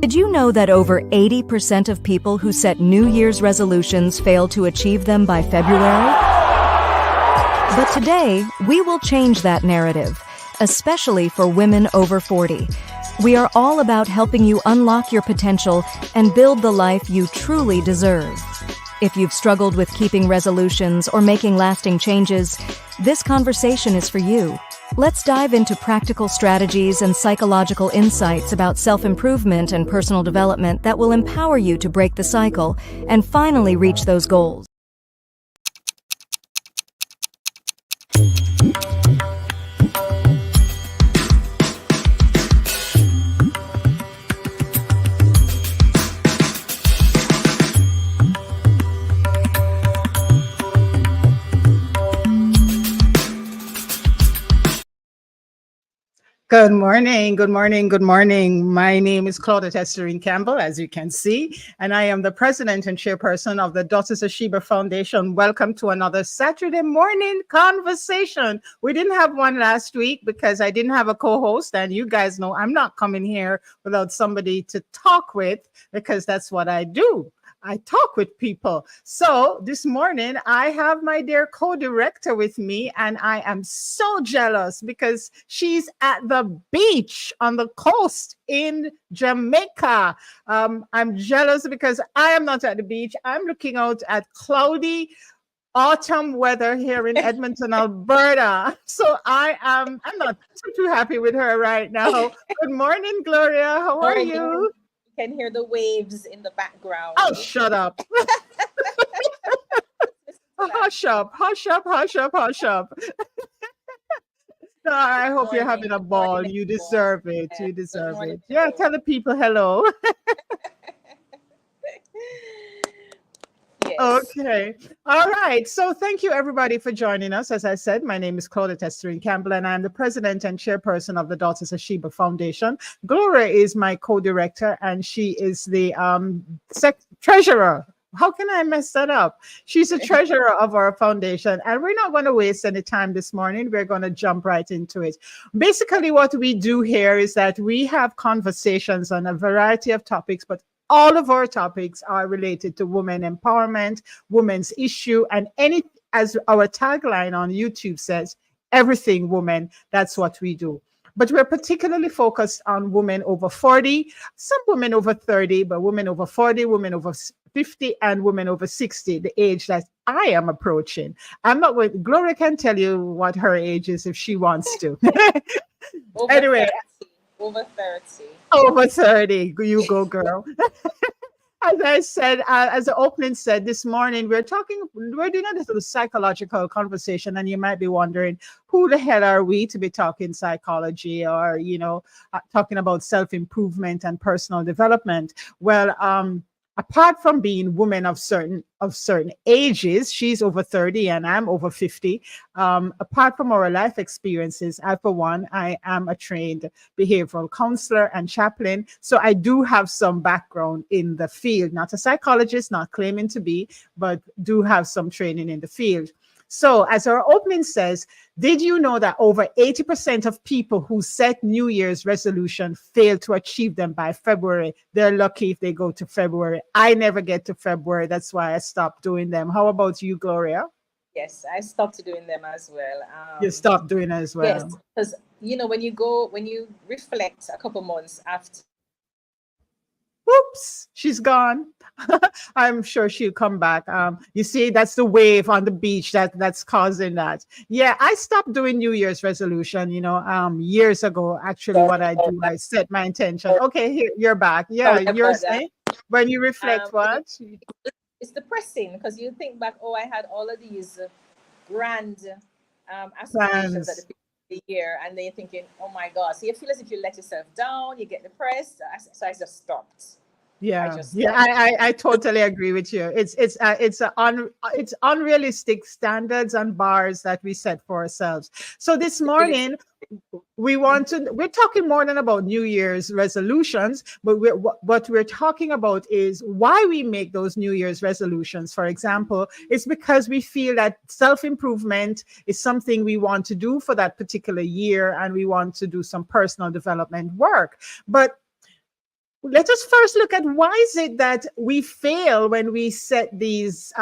Did you know that over 80% of people who set New Year's resolutions fail to achieve them by February? But today, we will change that narrative, especially for women over 40. We are all about helping you unlock your potential and build the life you truly deserve. If you've struggled with keeping resolutions or making lasting changes, this conversation is for you. Let's dive into practical strategies and psychological insights about self-improvement and personal development that will empower you to break the cycle and finally reach those goals. Good morning, good morning, good morning. My name is Claudette Campbell, as you can see, and I am the president and chairperson of the Daughters of Sheba Foundation. Welcome to another Saturday morning conversation. We didn't have one last week because I didn't have a co-host, and you guys know I'm not coming here without somebody to talk with because that's what I do. I talk with people. So this morning, I have my dear co-director with me, and I am so jealous because she's at the beach on the coast in Jamaica. I'm jealous because I am not at the beach. I'm looking out at cloudy autumn weather here in Edmonton, Alberta. So I'm not too happy with her right now. Good morning, Gloria. How are you? Can hear the waves in the background. Oh, shut up. Hush up, hush up, hush up, hush up. No, I hope you're having a ball. You deserve it. You deserve it. Yeah, tell the people hello. Yes. Okay. All right. So thank you, everybody, for joining us. As I said, my name is Claudette Campbell, and I'm the president and chairperson of the Daughters of Sheba Foundation. Gloria is my co-director, and she is the treasurer. How can I mess that up? She's the treasurer of our foundation, and we're not going to waste any time this morning. We're going to jump right into it. Basically, what we do here is that we have conversations on a variety of topics, but all of our topics are related to women empowerment, women's issue, and any, as our tagline on YouTube says, everything woman. That's what we do. But we're particularly focused on women over 40, some women over 30, but women over 40, women over 50, and women over 60, the age that I am approaching. I'm not going, Gloria can tell you what her age is if she wants to. Anyway. 30. Over 30. Over 30. You go, girl. As I said, as the opening said this morning, we're doing a little psychological conversation, and you might be wondering, who the hell are we to be talking psychology or, talking about self-improvement and personal development? Well, apart from being women of certain ages, she's over 30 and I'm over 50. Apart from our life experiences, for one, I am a trained behavioral counselor and chaplain. So I do have some background in the field, not a psychologist, not claiming to be, but do have some training in the field. So as our opening says, did you know that over 80% of people who set New Year's resolution fail to achieve them by February? They're lucky if they go to February. I never get to February. That's why I stopped doing them. How about you, Gloria? Yes, I stopped doing them as well. You stopped doing it as well? Yes, because, when you reflect a couple months after. Whoops, she's gone. I'm sure she'll come back. You see, that's the wave on the beach that's causing that. Yeah, I stopped doing New Year's resolution, years ago. Actually, what I do, I set my intention. Okay, here you're back. Yeah, you're saying when you reflect, what? It's depressing because you think back, I had all of these grand aspirations at the year, and then you're thinking, oh my God. So you feel as if you let yourself down, you get depressed. So I just stopped. Yeah, I totally agree with you. It's unrealistic standards and bars that we set for ourselves. So this morning we're talking more than about New Year's resolutions, but what we're talking about is why we make those New Year's resolutions. For example, it's because we feel that self-improvement is something we want to do for that particular year, and we want to do some personal development work. But let us first look at why is it that we fail when we set these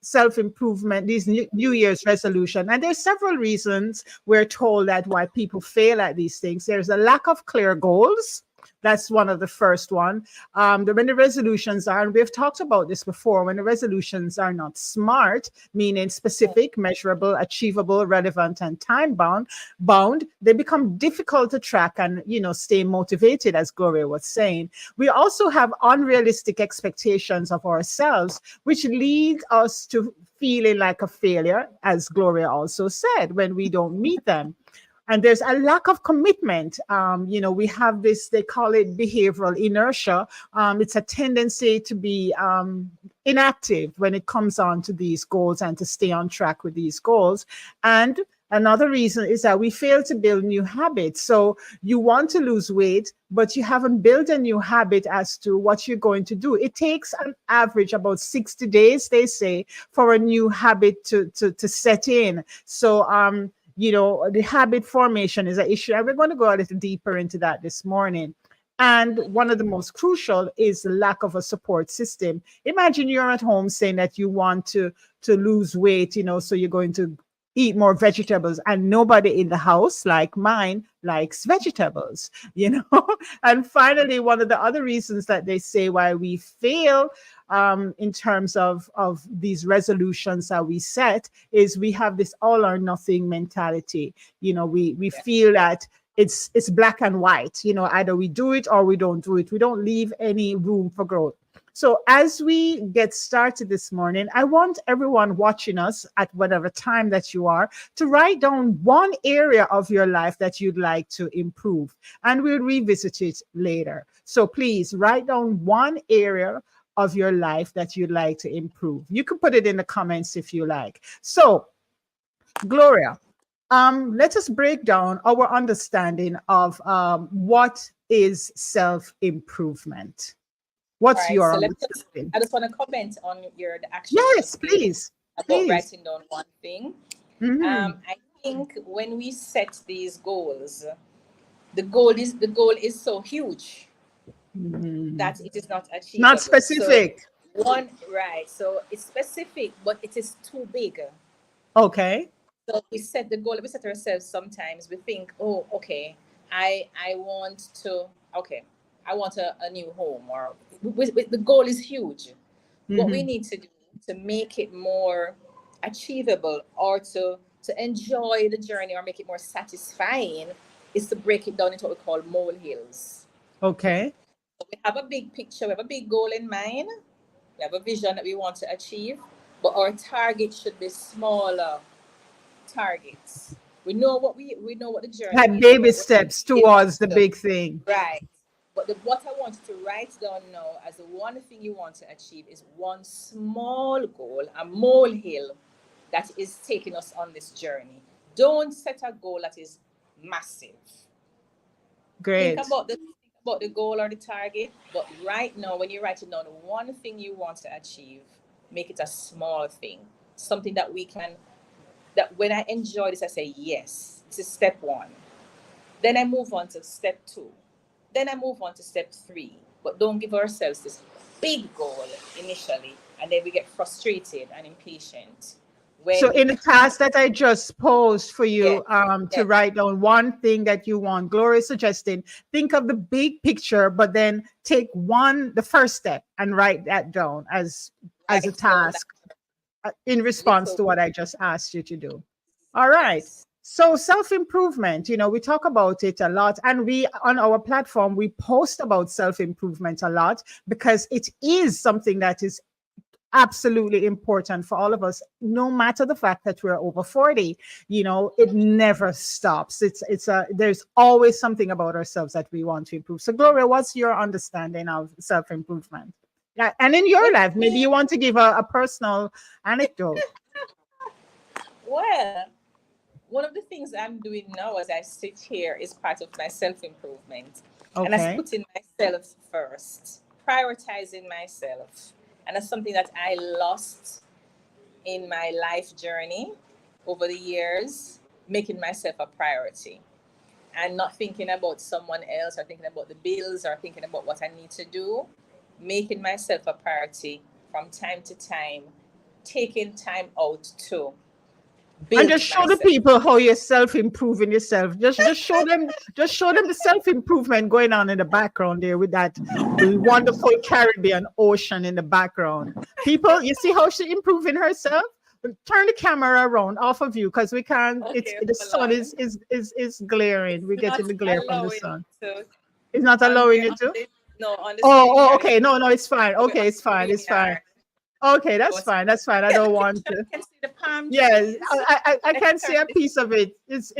self-improvement, these New Year's resolution. And there's several reasons we're told that why people fail at these things. There's a lack of clear goals. That's one of the first one. When the resolutions are, and we've talked about this before, when the resolutions are not SMART, meaning specific, measurable, achievable, relevant, and time bound, they become difficult to track and, stay motivated, as Gloria was saying. We also have unrealistic expectations of ourselves, which lead us to feeling like a failure, as Gloria also said, when we don't meet them. And there's a lack of commitment. We have this, they call it behavioral inertia. It's a tendency to be inactive when it comes on to these goals and to stay on track with these goals. And another reason is that we fail to build new habits. So you want to lose weight, but you haven't built a new habit as to what you're going to do. It takes an average about 60 days, they say, for a new habit to set in. So, the habit formation is an issue. And we're going to go a little deeper into that this morning. And one of the most crucial is the lack of a support system. Imagine you're at home saying that you want to lose weight, so you're going to eat more vegetables, and nobody in the house, like mine, likes vegetables, And finally, one of the other reasons that they say why we fail in terms of these resolutions that we set is we have this all or nothing mentality. We feel that it's black and white, either we do it or we don't do it. We don't leave any room for growth. So as we get started this morning, I want everyone watching us at whatever time that you are to write down one area of your life that you'd like to improve, and we'll revisit it later. So please write down one area of your life that you'd like to improve. You can put it in the comments if you like. So, Gloria, let us break down our understanding of what is self-improvement. What's your understanding? I just want to comment on the action. Yes, please. About writing down one thing. Mm-hmm. I think when we set these goals, the goal is so huge that it is not achievable. Not specific. So it's specific, but it is too big. Okay. So we set the goal. We set ourselves. Sometimes we think, oh, okay, I want a new home, or the goal is huge. Mm-hmm. What we need to do to make it more achievable or to enjoy the journey or make it more satisfying is to break it down into what we call molehills. Okay. So we have a big picture, we have a big goal in mind, we have a vision that we want to achieve, but our target should be smaller targets. We know what the journey like is. Baby steps towards the big thing. Right. But what I want you to write down now as the one thing you want to achieve is one small goal, a molehill that is taking us on this journey. Don't set a goal that is massive. Great. Think about the goal or the target, but right now when you're writing down one thing you want to achieve, make it a small thing. Something that when I enjoy this, I say, yes, this is step 1. Then I move on to step 2. Then I move on to step 3. But don't give ourselves this big goal initially, and then we get frustrated and impatient. So in the task that I just posed for you, to write down one thing that you want, Gloria suggested, think of the big picture, but then take the first step and write that down as a task in response to what I just asked you to do. All right. So self-improvement, we talk about it a lot, and we on our platform, we post about self-improvement a lot because it is something that is absolutely important for all of us, no matter the fact that we're over 40. It never stops. There's always something about ourselves that we want to improve. So Gloria, what's your understanding of self-improvement? Yeah, and in your life, maybe you want to give a personal anecdote. Well, one of the things I'm doing now as I sit here is part of my self-improvement. Okay. And that's putting myself first, prioritizing myself. And that's something that I lost in my life journey over the years, making myself a priority. and not thinking about someone else or thinking about the bills or thinking about what I need to do, making myself a priority from time to time, taking time out to And build just show the myself. people how you're self-improving yourself. Just show them the self-improvement going on in the background there with that wonderful Caribbean ocean in the background. People, you see how she's improving herself? Turn the camera around off of you because we can't. It's Okay, the sun hold on. is glaring. We're It's not getting the glare from the allowing sun. to It's not on allowing here you on to. this, no, on the Oh, StreamYard. okay. No, it's fine. We're on Okay, it's fine. It's fine. StreamYard. Okay, that's But fine. That's fine. I don't want you to. can see the palm Yes, trees. I Let's can turn see a this. piece of it. It's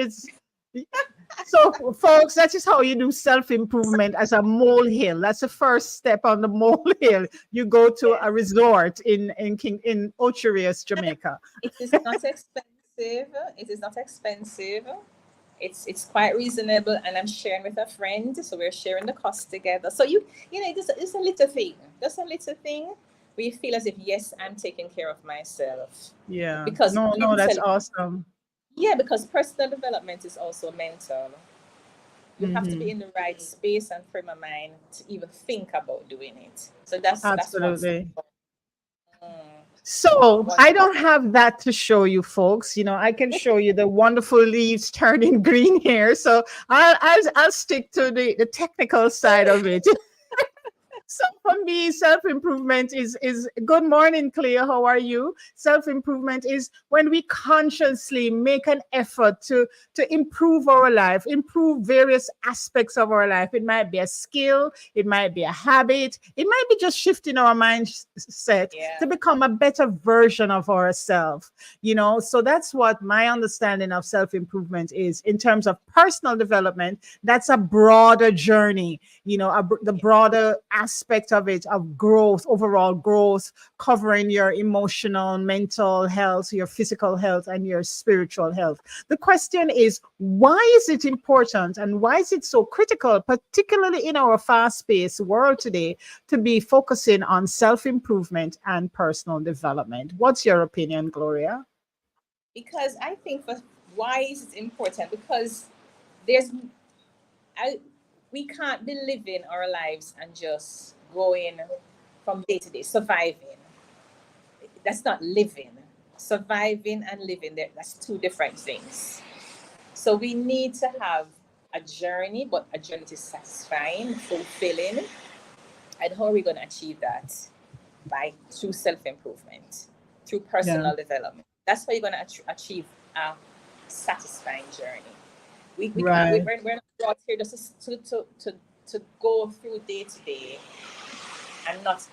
so, folks. That is how you do self improvement as a molehill. That's the first step on the molehill. You go to Yes. a resort in Ocho Rios, Jamaica. It is not expensive. It is not expensive. It's quite reasonable, and I'm sharing with a friend, so we're sharing the cost together. So you know, it's a little thing, just a little thing where you feel as if yes, I'm taking care of myself. Yeah. Because No, that's mentally, awesome. yeah, because personal development is also mental. You have to be Hmm. in the right space and frame of mind to even think about doing it. So that's one step. Absolutely. Mm, So one I step. don't have that to show you folks. You know, I can show you the wonderful leaves turning green here. So I'll stick to the technical side of it. So for me, self-improvement is good morning, Cleo. How are you? Self-improvement is when we consciously make an effort to improve our life, improve various aspects of our life. It might be a skill, it might be a habit, it might be just shifting our mindset Yeah. to become a better version of ourselves. You know, so that's what my understanding of self-improvement is in terms of personal development. That's a broader journey, you know, the broader aspect of it, of growth, overall growth, covering your emotional, mental health, your physical health, and your spiritual health. The question is, why is it important and why is it so critical, particularly in our fast-paced world today, to be focusing on self-improvement and personal development? What's your opinion, Gloria? Because I think for why is it important? Because there's I we can't be living our lives and just going from day to day, surviving. That's not living. Surviving and living, that's two different things. So we need to have a journey, but a journey that is satisfying, fulfilling. And how are we going to achieve that? By through self-improvement, through Yeah. personal development. That's how you're going to achieve a satisfying journey. We can't, Right. we're not brought here just to go through day to day and not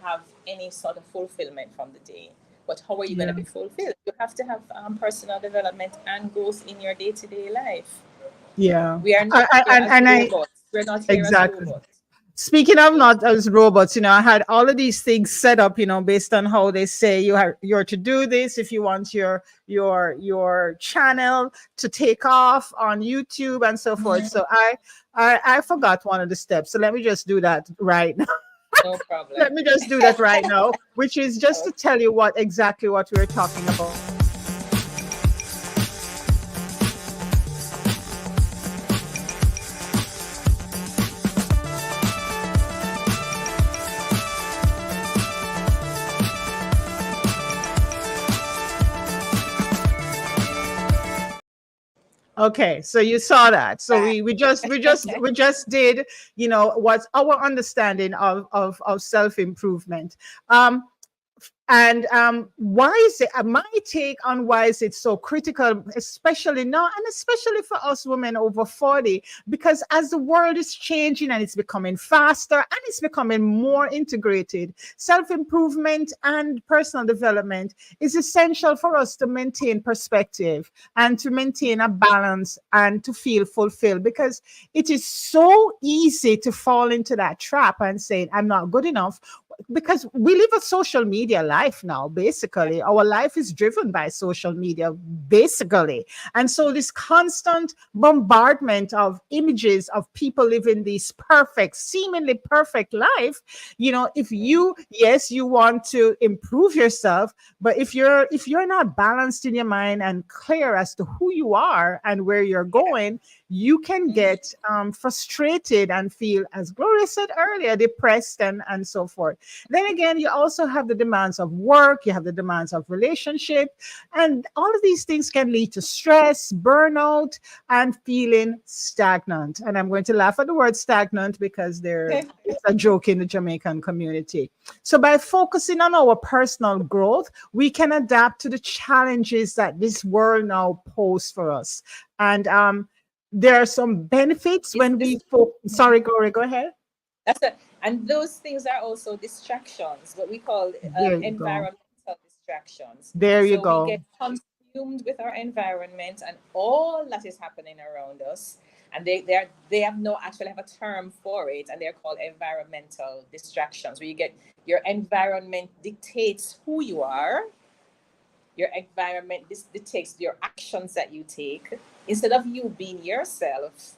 have any sort of fulfillment from the day. But how are you going to Yeah. be fulfilled? You have to have personal development and growth in your day to day life. Yeah. We are not I, here I, as and I robots. We're not here as exactly. robots. Speaking of So not as robots, you know, I had all of these things set up, you know, based on how they say you're to do this if you want your channel to take off on YouTube and so forth. So I forgot one of the steps. So let me just do that right now. no problem. Let me just do that right now, which is just to Okay. tell you exactly what we're talking about. Okay, so you saw that. So Right. we just did, you know, what's our understanding of self-improvement. And why is it my take on why is it so critical, especially now, and especially for us women over 40, because as the world is changing and it's becoming faster and it's becoming more integrated, self-improvement and personal development is essential for us to maintain perspective and to maintain a balance and to feel fulfilled, because it is so easy to fall into that trap and say I'm not good enough, because we live a social media life now. Basically our life is driven by social media, basically. And so this constant bombardment of images of people living this perfect, seemingly perfect life, you know, if you, yes, you want to improve yourself, but if you're not balanced in your mind and clear as to who you are and where you're going, you can get frustrated and feel, as Gloria said earlier, depressed and so forth. Then again, you also have the demands of work, you have the demands of relationship, and all of these things can lead to stress, burnout, and feeling stagnant. And I'm going to laugh at the word stagnant because it's a joke in the Jamaican community. So by focusing on our personal growth, we can adapt to the challenges that this world now poses for us. And there are some benefits when we sorry, Gloria, go ahead. That's it. And those things are also distractions, what we call There you go. environmental distractions. There you So we go. get consumed with our environment and all that is happening around us. And they have no actually have a term for it, and they're called environmental distractions, where you get your environment dictates who you are, your environment dictates your actions that you take, instead of you being yourself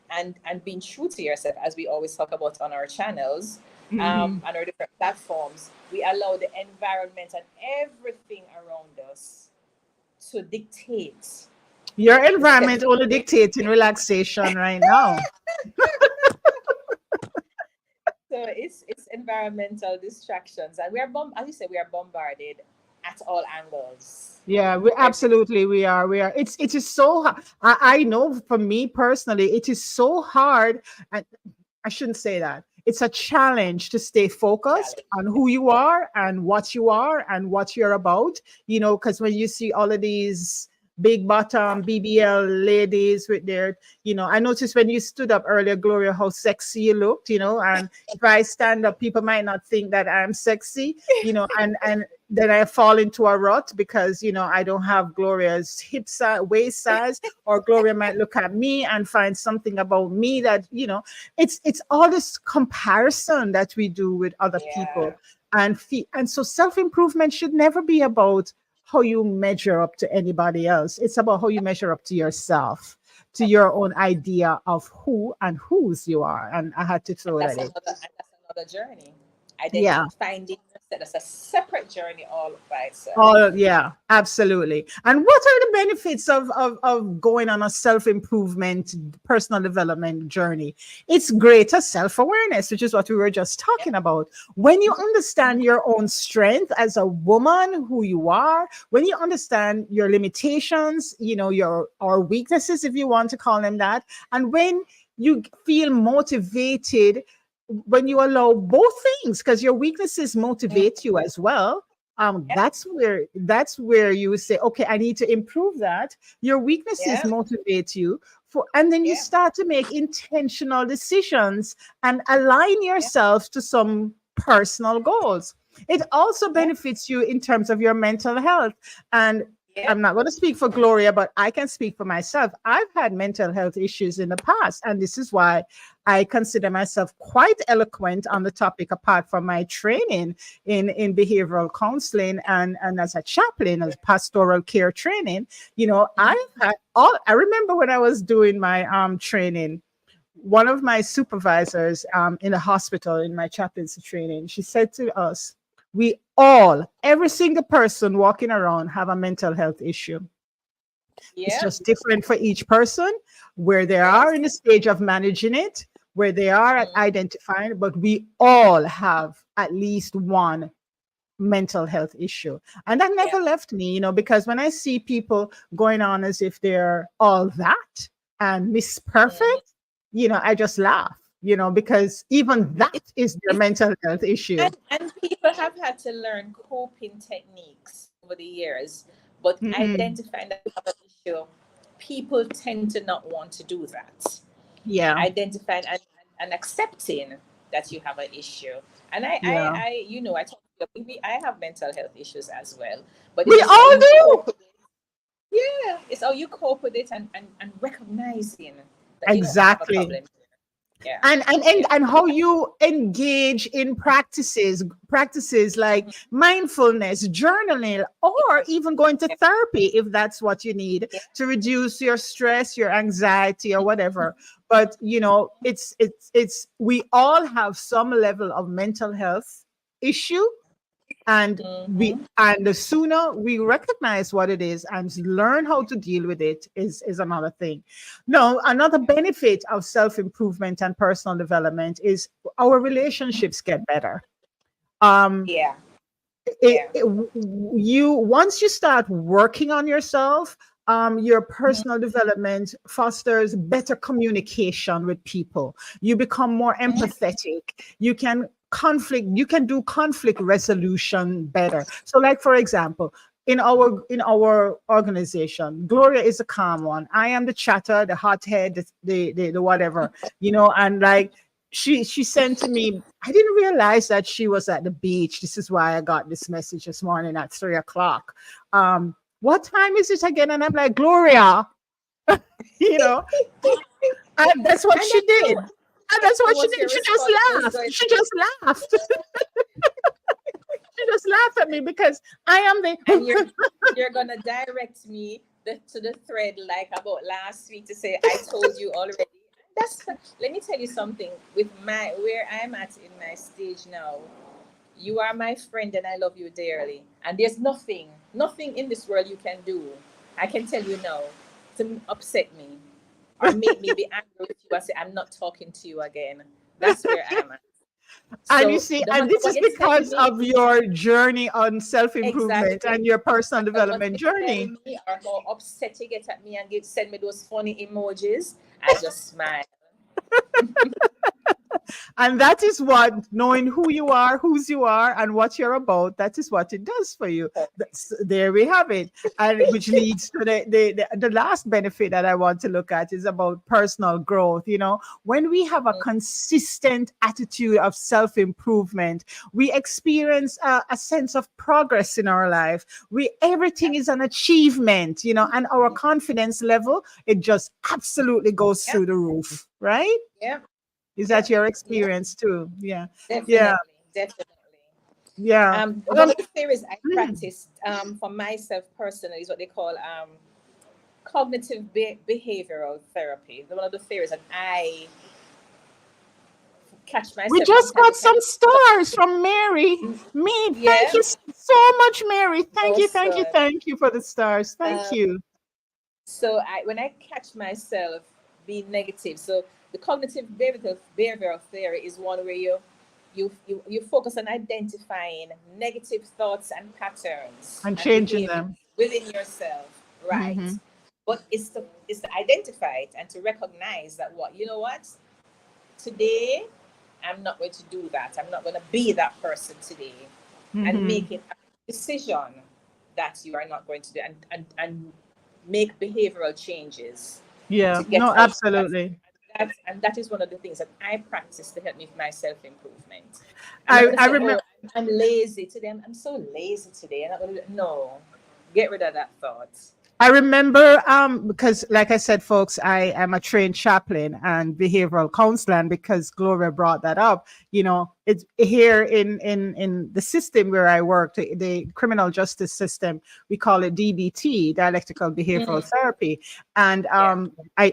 and being true to yourself, as we always talk about on our channels, Mhm. on our different platforms. We allow the environment and everything around us to dictate Your the steps environment we only take. dictating relaxation right now. So it's environmental distractions, and as you say, we are bombarded at all angles. Yeah, we Every absolutely we are. We are. It is so I know for me personally, it is so hard. And I shouldn't say that. It's a challenge to stay focused challenge. on who you are and what you're about. Because when you see all of these big bottom BBL ladies with their, I noticed when you stood up earlier, Gloria, how sexy you looked, and if I stand up, people might not think that I'm sexy, and then I fall into a rut because, I don't have Gloria's hip size, waist size, or Gloria might look at me and find something about me that, it's all this comparison that we do with other Yeah. people and so self-improvement should never be about how you measure up to anybody else. It's about how you measure up to yourself, to your own idea of who and whose you are. And I had to throw that in. That's another journey. Yeah. Finding yourself, that's a separate journey all by itself. Oh, yeah, absolutely. And what are the benefits of going on a self-improvement, personal development journey? It's greater self-awareness, which is what we were just talking about. When you understand your own strength as a woman, who you are, when you understand your limitations, your or weaknesses, if you want to call them that, and when you feel motivated, when you allow both things, because your weaknesses motivate you as well, Yeah, that's where you say, okay, I need to improve that. Your weaknesses yeah, motivate you and then you yeah, start to make intentional decisions and align yeah, yourself to some personal goals. It also yeah, benefits you in terms of your mental health. And yeah, I'm not going to speak for Gloria, but I can speak for myself. I've had mental health issues in the past, and this is why I consider myself quite eloquent on the topic, apart from my training in behavioral counseling and as a chaplain, as pastoral care training. I remember when I was doing my training, one of my supervisors in a hospital in my chaplaincy training, she said to us, every single person walking around have a mental health issue. It's yeah. just different for each person, where they are Yes. in the stage of managing it, where they are at Mm. identifying, but we all have at least one mental health issue. And that Yeah. never left me, because when I see people going on as if they're all that and Miss Mm. Perfect, I just laugh, because even that It's, is their it's, mental health issue. and people have had to learn coping techniques over the years, but Mhm. identifying that you have an issue, people tend to not want to do that. Yeah, Identifying and accepting that you have an issue. And yeah. I told you, I have mental health issues as well, but it's We just how all you do. cope with it. Yeah, it's how you cope with it and recognizing that I have a Exactly. problem. Yeah, And yeah. how you engage in practices like Mhm. mindfulness, journaling, or even going to Yeah, therapy if that's what you need yeah. to reduce your stress, your anxiety, or whatever. But it's we all have some level of mental health issue, And Mm-hmm. the sooner we recognize what it is and learn how to deal with it is another thing. No, another benefit of self-improvement and personal development is our relationships get better. Um, Yeah. it, Yeah. you once you start working on yourself, your Mhm. personal development fosters better communication with people. You become more empathetic. You can do conflict resolution better. So, like for example, in our organization, Gloria is a calm one. I am the chatter, the hothead, the whatever, and like she sent to me. I didn't realize that she was at the beach. This is why I got this message this morning at 3 o'clock. What time is it again? And I'm like, Gloria, you know, and that's what And she did. And that's so what she what's did. your She just response was laughed. going She just laughed. She just laughed at me because I am and the you're gonna direct me to the thread like about last week to say I told you already. That's let me tell you something with my where I'm at in my stage now. You are my friend and I love you dearly. And there's nothing in this world you can do. I can tell you now to upset me or make me be angry with you. I say I'm not talking to you again. That's where I'm at. and you So see, no and matter this what is you're telling because me, of your journey on self-improvement exactly. and your personal What development you're journey. telling me or how upset you get at me and send me those funny emojis, I just smile. And that is what knowing who you are, whose you are, and what you're about, that is what it does for you. There we have it. And which leads to the last benefit that I want to look at is about personal growth. When we have a consistent attitude of self improvement, we experience a sense of progress in our life. Everything is an achievement, and our confidence level, it just absolutely goes Yeah, through the roof, right? yeah, Is yeah, that your yeah. experience too? Yeah. Yeah. Definitely, definitely. Yeah. One of the theories I Mm. practiced for myself personally is what they call cognitive behavioral therapy. One of the theories that I catch We myself from just time got to time. some stars from Mary. Me, thank Yeah, you so much, Mary. Thank you, thank you, awesome. thank you for the stars. Thank Um, you. so when I catch myself being negative, so the cognitive behavioral theory is one where you focus on identifying negative thoughts and patterns And and changing behaviors them. within yourself, right? Hmm. But it's to identify it and to recognize that what you know what today I'm not going to do that. I'm not going to be that person today, and Hmm. making a decision that you are not going to do, and make behavioral changes Yeah. to get No, out of that. absolutely. And that is one of the things that I practice to help me with my self improvement. I'm not I, going to I say, "Oh, remember. I'm lazy today. I'm so lazy today." I'm not going to do, no, get rid of that thought. I remember because like I said, folks, I am a trained chaplain and behavioral counselor, and because Gloria brought that up, it's here in the system where I work, the criminal justice system, we call it DBT, dialectical behavioral Mm, therapy. And yeah.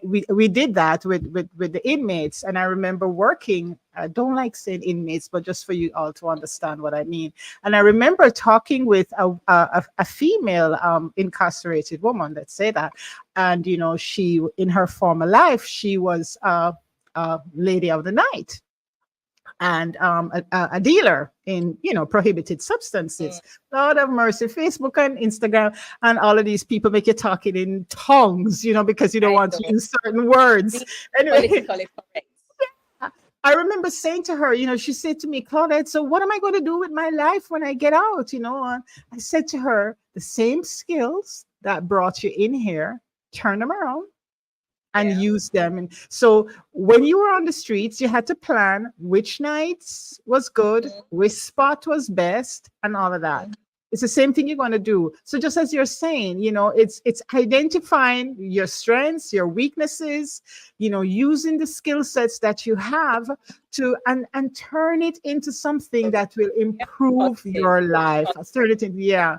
we did that with the inmates. And I remember working, I don't like saying inmates, but just for you all to understand what I mean. And I remember talking with a female incarcerated woman, let's say that. And, she, in her former life, she was a lady of the night and a dealer in, prohibited Mm, substances. Lord have mercy, Facebook and Instagram and all of these people make you talking in tongues, because you don't I want to know. use certain words. Be Anyway, politically correct. I remember saying to her, she said to me, Claudette, so what am I going to do with my life when I get out? And I said to her, the same skills that brought you in here, turn them around and Yeah. use them. And so when you were on the streets, you had to plan which nights was good, Mm, which spot was best, and all of that. mm, It's the same thing you're going to do. So just as you're saying, it's identifying your strengths, your weaknesses, using the skill sets that you have to and turn it into something that will improve positive. your life. Turn it into, yeah.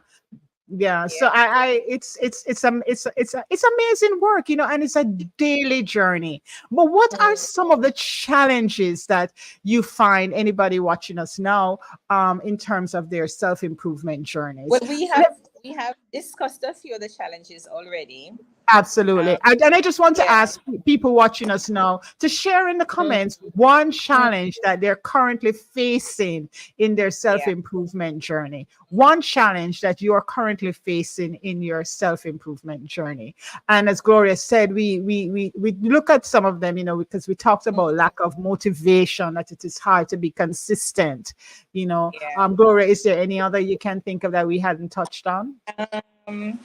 Yeah, so Yeah. it's amazing work, and it's a daily journey. But what are Mm. some of the challenges that you find anybody watching us now, in terms of their self-improvement journeys? Well, we have discussed a few of the challenges already. Absolutely. Um, And I just want to yeah. ask people watching us now to share in the Mm, comments one mm, challenge that they're currently facing in their self yeah. improvement journey. One challenge that you are currently facing in your self improvement journey. And as Gloria said, we look at some of them, because we talked Mm, about lack of motivation, that it is hard to be consistent. yeah. Gloria, is there any other you can think of that we hadn't touched on? Um,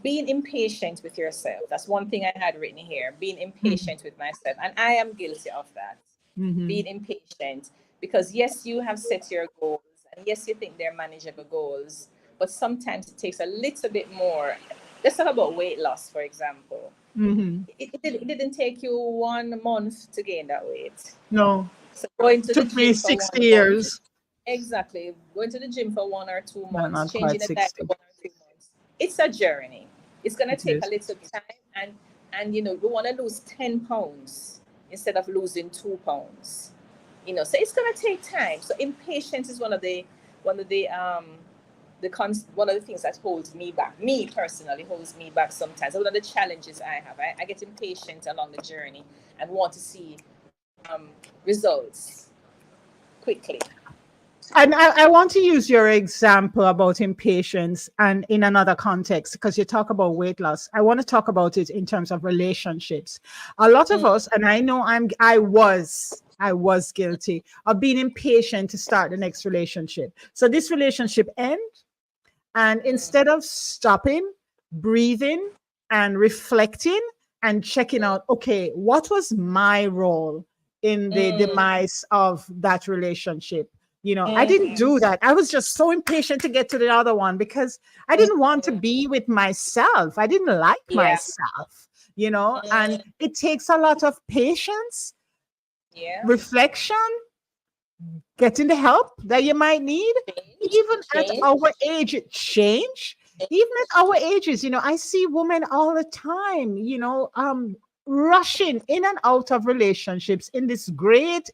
being impatient with yourself. That's one thing I had written here. Being impatient with myself. And I am guilty of that. Mm-hmm. Being impatient. Because yes, you have set your goals. And yes, you think they're manageable goals. But sometimes it takes a little bit more. Let's talk about weight loss, for example. Mm-hmm. It didn't take you 1 month to gain that weight. No. So going to the Took me gym for 60 1 month. years. Exactly. Going to the gym for 1 or 2 months, Not quite changing the diet for 60. 1 or 2 months. It's a journey. It's gonna It take a is. little time, and we want to lose 10 pounds instead of losing 2 pounds. So it's gonna take time. So impatience is one of the things that holds me back. Me personally holds me back sometimes. One of the challenges I have. I get impatient along the journey and want to see results quickly. And I want to use your example about impatience and in another context, because you talk about weight loss. I want to talk about it in terms of relationships. A lot of Mm, us, and I know I was guilty of being impatient to start the next relationship. So this relationship ends, and mm, instead of stopping, breathing, and reflecting and checking mm, out, okay, what was my role in the mm, demise of that relationship? I didn't mm, do that. I was just so impatient to get to the other one because I mm, didn't want to be with myself. I didn't like yeah. myself, and Mm, it takes a lot of patience, yeah. reflection, getting the help that you might need. Even at Change. our age, it change. Even at our ages, I see women all the time, rushing in and out of relationships in this great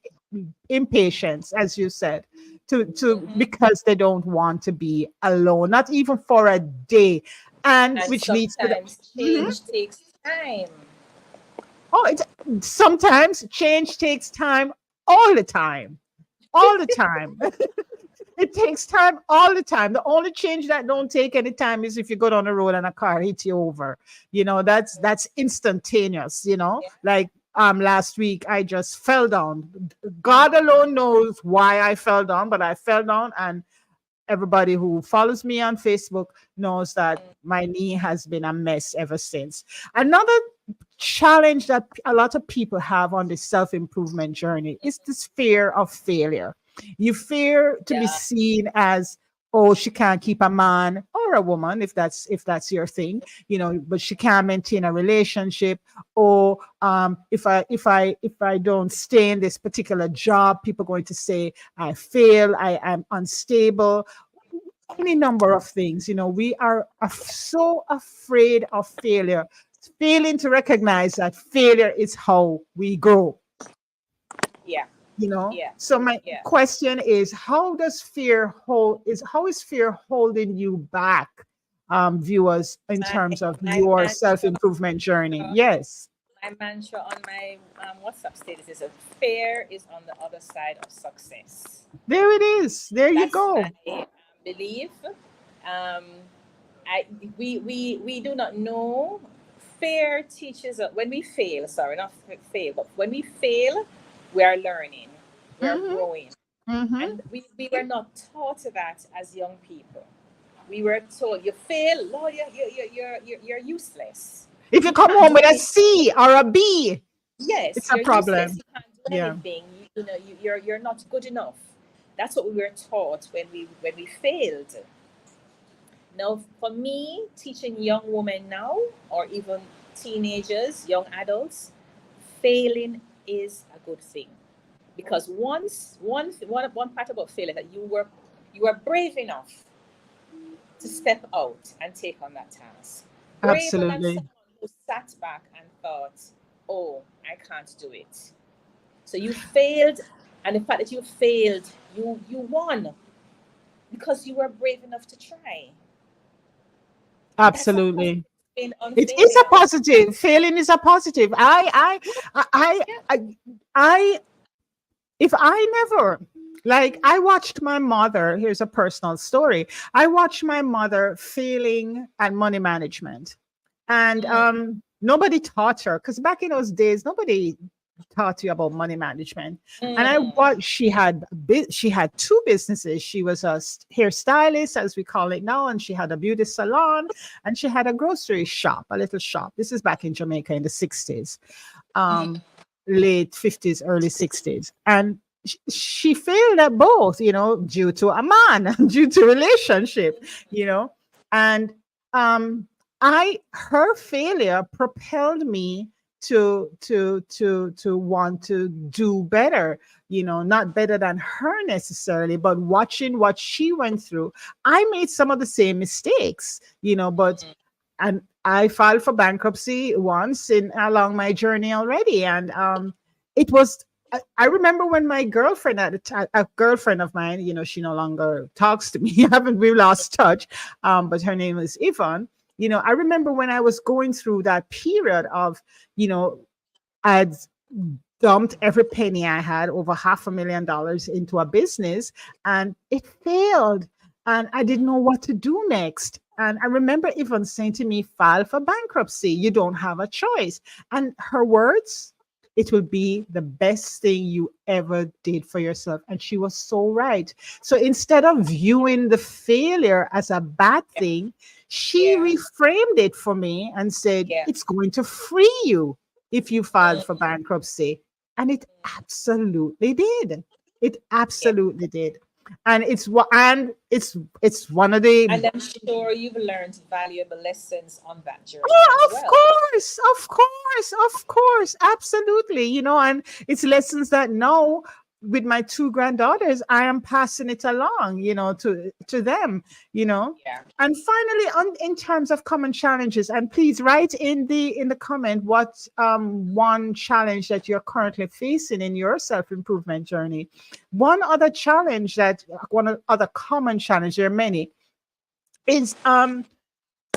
impatience, as you said, to Hmm. because they don't want to be alone, not even for a day, and And which leads to the. sometimes Mhm. change takes time. Oh, sometimes change takes time, all the time, all the time. It takes time all the time. The only change that don't take any time is if you go down the road and a car hits you over. That's instantaneous. Yeah. Like last week I just fell down. God alone knows why I fell down, but I fell down, and everybody who follows me on Facebook knows that my knee has been a mess ever since. Another challenge that a lot of people have on this self improvement journey is this fear of failure. You fear to be Yeah. seen as, oh, she can't keep a man or a woman, if that's your thing, but she can't maintain a relationship. Or if I don't stay in this particular job, people are going to say I fail, I am unstable, any number of things. We are so afraid of failure, failing to recognize that failure is how we grow. Yeah. Yeah. So my Yeah. question is, how is fear holding you back, viewers, in My terms of my your mantra, self-improvement journey? Yes. my mantra on my WhatsApp status is: "Fear is on the other side of success." There it is. There you That's go. my belief. Um, we do not know. Fear teaches us when we fail. Sorry, not fail, but when we fail, we are learning, we are Mm-hmm. growing, Mm-hmm. and we were not taught that as young people. We were told, you fail, Lord, you're useless. If you You come can't home do with a anything. C or a B, Yes, it's a you're useless. problem. You can't do Yeah. anything. You're not good enough. That's what we were taught when we failed. Now, for me, teaching young women now, or even teenagers, young adults, failing is a good thing, because one part about failure that you were brave enough to step out and take on that task. Braver than Absolutely. someone who sat back and thought, oh, I can't do it. So you failed, and the fact that you failed, you won because you were brave enough to try. That's a positive Absolutely. spin on It is a failure. positive. Failing is a positive. Yeah. I if I never, like, I watched my mother, here's a personal story. I watched my mother failing at money management. And Mm, nobody taught her, because back in those days, nobody taught you about money management. And I mm, watched, she had two businesses. She was a hairstylist, as we call it now, and she had a beauty salon, and she had a grocery shop, a little shop. This is back in Jamaica in the 60s, um, late 50s, early 60s. And she failed at both, due to a man, due to relationship, you know. And um, her failure propelled me to want to do better, not better than her necessarily, but watching what she went through. I made some of the same mistakes, but and I filed for bankruptcy once in along my journey already. And it was I remember when my girlfriend at the time, a girlfriend of mine, she no longer talks to me. Haven't we lost touch? But her name is Yvonne. I remember when I was going through that period of, you know, I'd dumped every penny I had, over $500,000, into a business, and it failed. And I didn't know what to do next. And I remember even saying to me, file for bankruptcy. You don't have a choice. And her words, it will be the best thing you ever did for yourself. And she was so right. So instead of viewing the failure as a bad thing, she yeah. reframed it for me and said, Yeah. it's going to free you if you filed for Mm, bankruptcy. And it absolutely did. It yeah. absolutely did. And it's one of the. And I'm sure you've learned valuable lessons on that journey Oh, as of well. course, of course, of course, absolutely. And it's lessons that now, with my two granddaughters, I am passing it along, to them, you know. Yeah. And finally, in terms of common challenges, and please write in the comment what one challenge that you're currently facing in your self-improvement journey. One other common challenge, there are many, is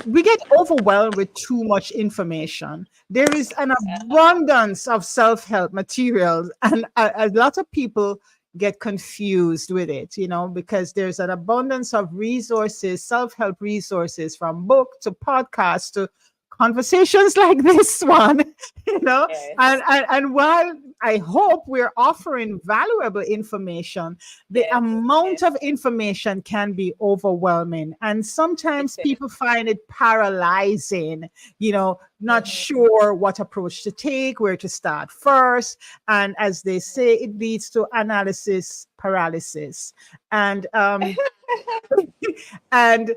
we get overwhelmed with too much information. There is an abundance of self-help materials, and a lot of people get confused with it, because there's an abundance of resources, self-help resources, from book to podcast to conversations like this one, you know. And, Yes. and and while I hope we're offering valuable information, the Yes. amount Yes. of information can be overwhelming. And It sometimes is. people find it paralyzing, not Mhm. sure what approach to take, where to start first. And as they say, it leads to analysis paralysis. And and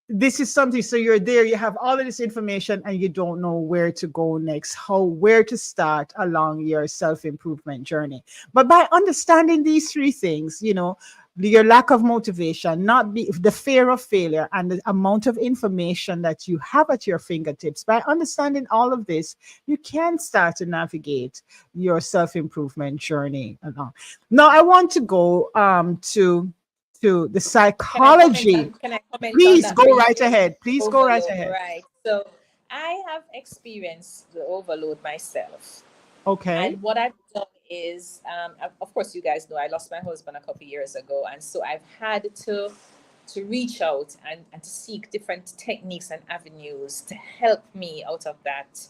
this is something, so you're there, you have all of this information, and you don't know where to go next, where to start along your self-improvement journey. But by understanding these three things, your lack of motivation, not be the fear of failure, and the amount of information that you have at your fingertips, by understanding all of this, you can start to navigate your self-improvement journey along. Now I want to go to the psychology. Can I comment on Please that go right briefly? ahead. Please go right Overload, ahead. right? So I have experienced the overload myself. Okay. And what I've done is, of course, you guys know I lost my husband a couple years ago, and so I've had to reach out and to seek different techniques and avenues to help me out of that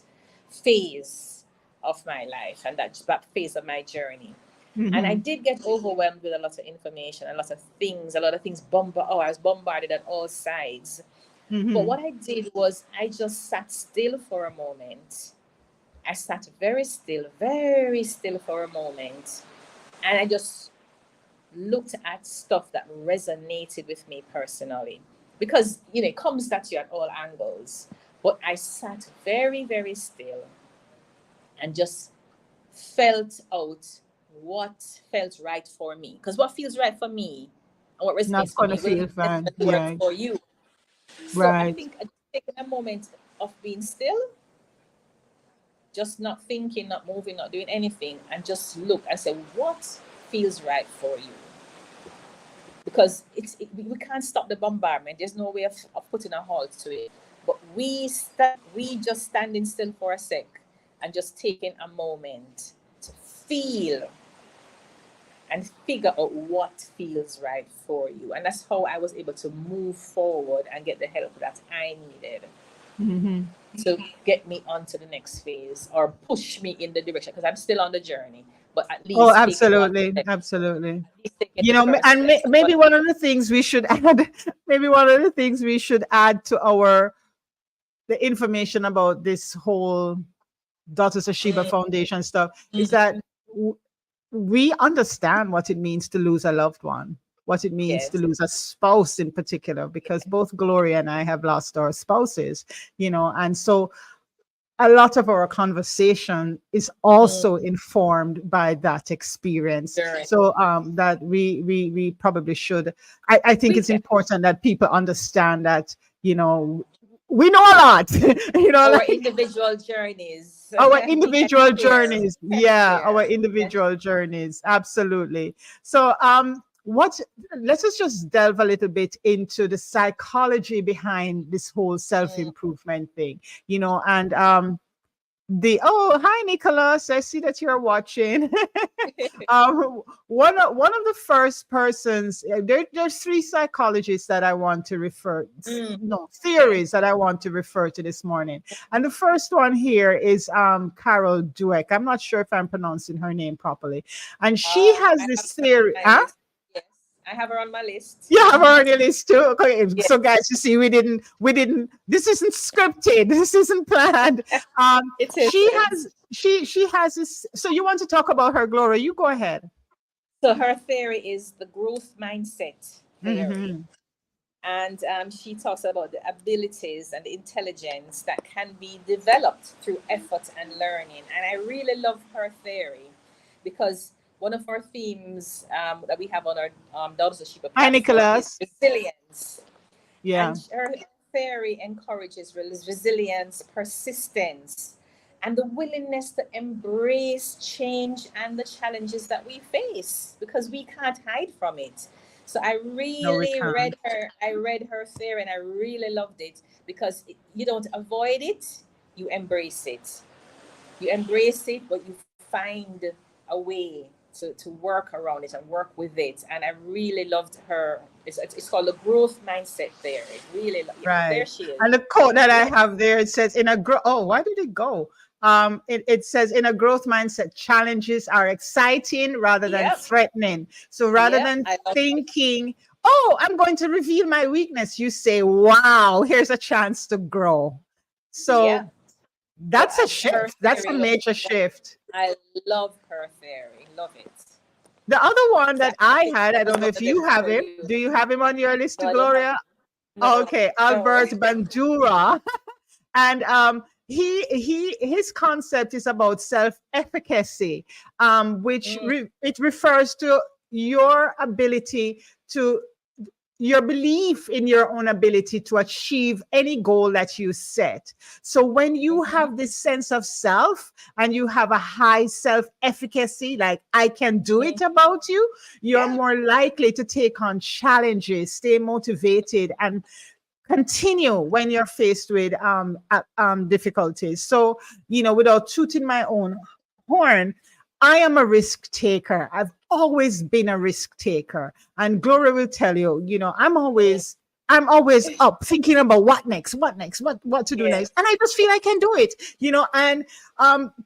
phase of my life and that phase of my journey. And I Mm-hmm. did get overwhelmed with a lot of information, a lot of things I was bombarded at all sides. But Mm-hmm. what I did was I just sat still for a moment. I sat very still for a moment, and I just looked at stuff that resonated with me personally. Because, it comes at you at all angles. But I sat very still and just felt out what felt right for me. Because what feels right for me and what Not resonates for gonna me will feel not fun. necessarily work Yeah. for you. So I Right. think taking a moment of being still, just not thinking, not moving, not doing anything, and just look and say, what feels right for you? Because we can't stop the bombardment. There's no way of putting a halt to it. But we just standing still for a sec and just taking a moment to feel and figure out what feels right for you. And that's how I was able to move forward and get the help that I needed Mm-hmm. to get me onto the next phase or push me in the direction, because I'm still on the journey, but at Oh, least taking one absolutely, step, absolutely. at least taking the first And steps. maybe But one of the things we should add, maybe one of the things we should add to our the information about this whole Daughters of Sheba mm, Foundation stuff is that mhm, we understand what it means to lose a loved one, what it means to yes, lose a spouse in particular, because both Gloria and I have lost our spouses, and so a lot of our conversation is mm, also informed by that experience. journey. So that we probably should. I think We it's can. important that people understand that we know a lot. Our Like individual journeys, our we can individual share. journeys. We can Yeah, our share. Yes. individual journeys. Absolutely. So what let us just delve a little bit into the psychology behind this whole Mm. self-improvement thing, and hi Nicholas, I see that you're watching. One of the first persons, there's three psychologists that I want to refer, Mm. no, Okay. theories that I want to refer to this morning. And the first one here is Carol Dweck. I'm not sure if I'm pronouncing her name properly. And she has I have this her on theory. my Huh? list. Yes, I have her on my list. You have her on your list too. Okay, Yes, so guys, you see, we didn't. This isn't scripted. This isn't planned. it She isn't. has this. So you want to talk about her, Gloria? You go ahead. So her theory is the growth mindset theory. Hmm. And she talks about the abilities and the intelligence that can be developed through effort and learning. And I really love her theory because one of our themes that we have on our Daughters of Sheba Hi, platform is Nicholas. resilience. Yeah, And her theory encourages resilience, persistence, and the willingness to embrace change and the challenges that we face because we can't hide from it. So no, we can't. I read her theory and I really loved it because you don't avoid it, you embrace it. You embrace it, but you find a way to work around it and work with it. And I really loved her. It's called the growth mindset theory. Really, yeah, there Right. she is. And the quote that I Yeah. have there, it says in a oh, why did it go? It says in a growth mindset, challenges are exciting rather than Yep. threatening. So rather Yep. than I love that. thinking, oh, I'm going to reveal my weakness, you say, wow, here's a chance to grow. So Yep. So that's a her shift. That's a theory, major shift. I love her theory. Love it. The other one So that I I think had, that I was don't know one if of them you have for him. you. Do you have him on your list, No, I don't have. Gloria? No. Okay, No. Albert Bandura. And his concept is about self-efficacy, which Mm, it refers to your ability to your belief in your own ability to achieve any goal that you set. So when you mhm. have this sense of self and you have a high self-efficacy, like I can do Mhm. it about you, you're Yeah. more likely to take on challenges, stay motivated, and continue when you're faced with difficulties. So, without tooting my own horn, I am a risk taker. I've always been a risk taker. And Gloria will tell you, Mm, I'm always up thinking about what next, what to do yes. next. And I just feel I can do it, and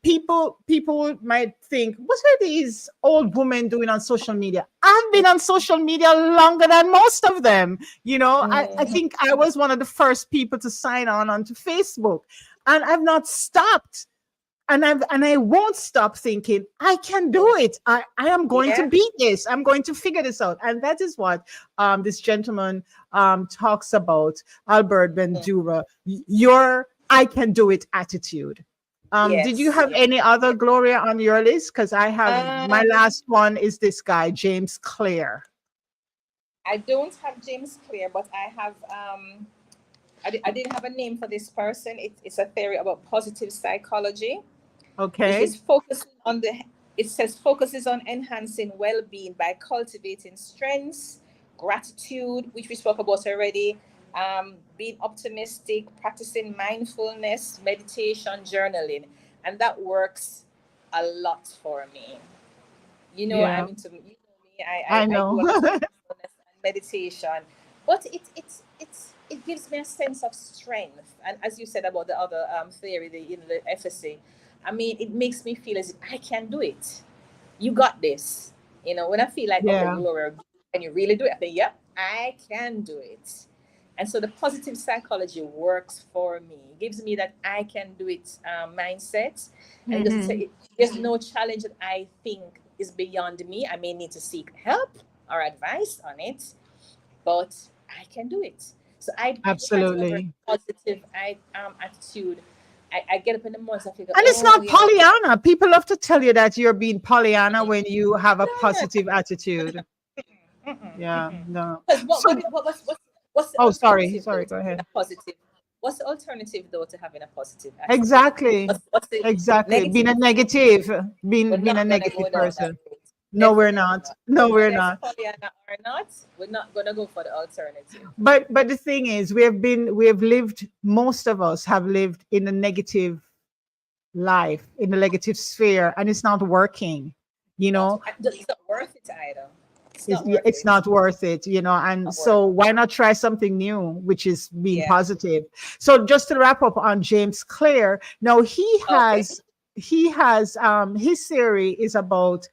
people might think, what are these old women doing on social media? I've been on social media longer than most of them. I Mhm. think I was one of the first people to sign on onto Facebook, and I've not stopped. And I won't stop thinking I can do it. I am going to Yeah. beat this. I'm going to figure this out. And that is what this gentleman talks about, Albert Mm, Bandura, your I can do it attitude. Did you yes. have Yes. any other Gloria on your list? Because I have my Um, last one is this guy, James Clear. I don't have James Clear, but I have I didn't have a name for this person. It's a theory about positive psychology, which Okay. is focusing on the, it says focuses on enhancing well-being by cultivating strengths, gratitude, which we spoke about already, being optimistic, practicing mindfulness, meditation, journaling, and that works a lot for me. Yeah, I'm into, me, I I know. do a lot of mindfulness and meditation, but it gives me a sense of strength. And as you said about the other theory, the FSA, I mean, it makes me feel as if I can do it. You got this. When I feel like, okay, Yeah, Gloria, can you really do it? I think, yep, I can do it. And so the positive psychology works for me. It gives me that I can do it mindset. And it doesn't hmm, say, there's no challenge that I think is beyond me. I may need to seek help or advice on it, but I can do it. So I try to have a very absolutely. positive attitude. I get up in the morning and I figure, And it's oh, not Pollyanna. People love to tell you that you're being Pollyanna when you have a no, positive attitude. no, mm-mm, Yeah, mm-mm. no. Because So, what's the oh, sorry, alternative though sorry, to go having ahead. a positive? What's the alternative though to having a positive attitude? Exactly, What's the exactly. negative? Being a negative, We're being a not gonna go negative down that person. route. No, we're Definitely not. not. No, we're Whether it's not. Pollyanna or not, we're not gonna go for the alternative. But the thing is, we have lived. Most of us have lived in a negative life, in a negative sphere, and it's not working. You Not know, it's not worth it either. It's it's not worth it's it. not worth it, and Not worth so it. why not try something new, which is being Yeah. positive. So just to wrap up on James Clear, now Okay. he has his theory is about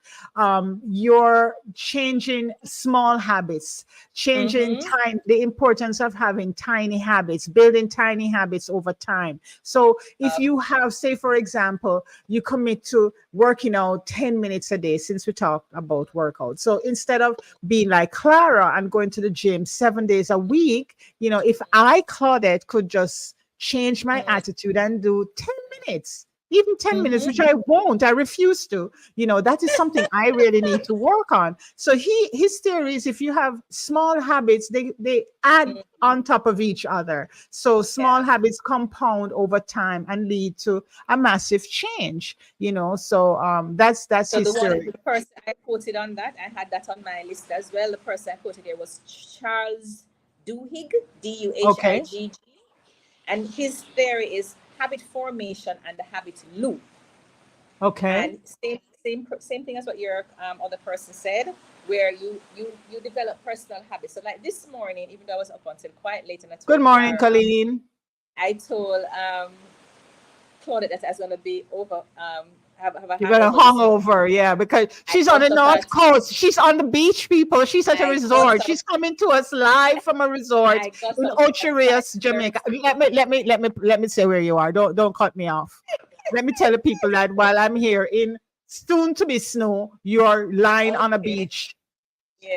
your changing small habits, changing Mm-hmm. time, the importance of having tiny habits, building tiny habits over time. So if Um, you have, say for example, you commit to working out 10 minutes a day, since we talked about workout. So instead of being like Clara and going to the gym 7 days a week, if I, Claudette, could just change my attitude and do 10 minutes, even 10 minutes, mm-hmm. which I won't, I refuse to, that is something I really need to work on. So his theory is, if you have small habits, they add on top of each other. So small Yeah. habits compound over time and lead to a massive change, so that's So his theory. the person I quoted on that, I had that on my list as well. The person I quoted here was Charles Duhigg, Okay. Duhigg, and his theory is habit formation and the habit loop. Okay. And same thing as what your other person said, where you develop personal habits. So like this morning, even though I was up until quite late, and Good morning, Colleen. I told Claudette that I was gonna be over have a You got a hangover this morning. hungover, yeah, because I she's on the got up North at Coast. She's on the beach, people. She's at a I got resort. up She's coming to us live from a resort I got in up at Ocho five Rios, Jamaica. thirty. Let me say where you are. Don't cut me off. Let me tell the people that while I'm here in soon to be snow, you're lying on a Okay. beach.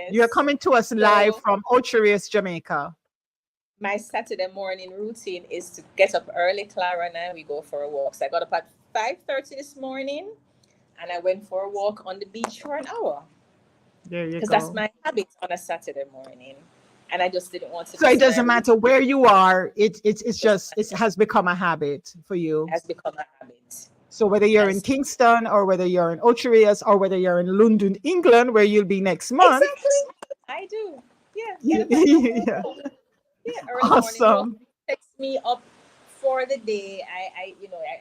You're Yes. coming to us live So from Ocho Rios, Jamaica. my Saturday morning routine is to get up early. Clara and I we go for a walk. So I got up at 5:30 this morning, and I went for a walk on the beach for an hour There you because that's go. my habit on a Saturday morning, and I just didn't want to So it miss my doesn't routine. matter where you are. It's It just it has become a habit for you. has become a habit, So whether you're and in Kingston or whether you're in Ocho Rios or whether you're in London, England, where you'll be next month, exactly I do. Yeah, get up and go for a yeah, walk. Yeah, early morning walk awesome. takes me up for the day.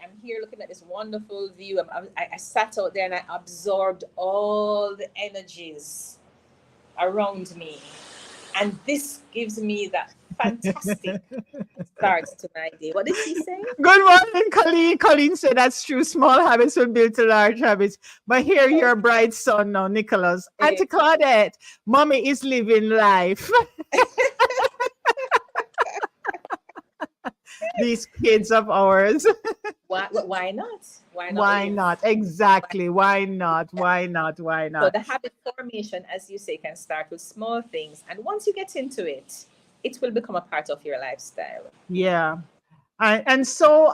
I'm here looking at this wonderful view. I sat out there and I absorbed all the energies around me, and this gives me that fantastic start to my day. What did she say? Good morning, Colleen. Colleen said that's true. Small habits will build to large habits. But here, your Okay. bright son now, Nicholas. Auntie Claudette, mommy is living life. These kids of ours. Why not? Why not Why live? not? Exactly. Why not? Why not? Why So not? the habit formation, as you say, can start with small things, and once you get into it, it will become a part of your lifestyle. Yeah. And so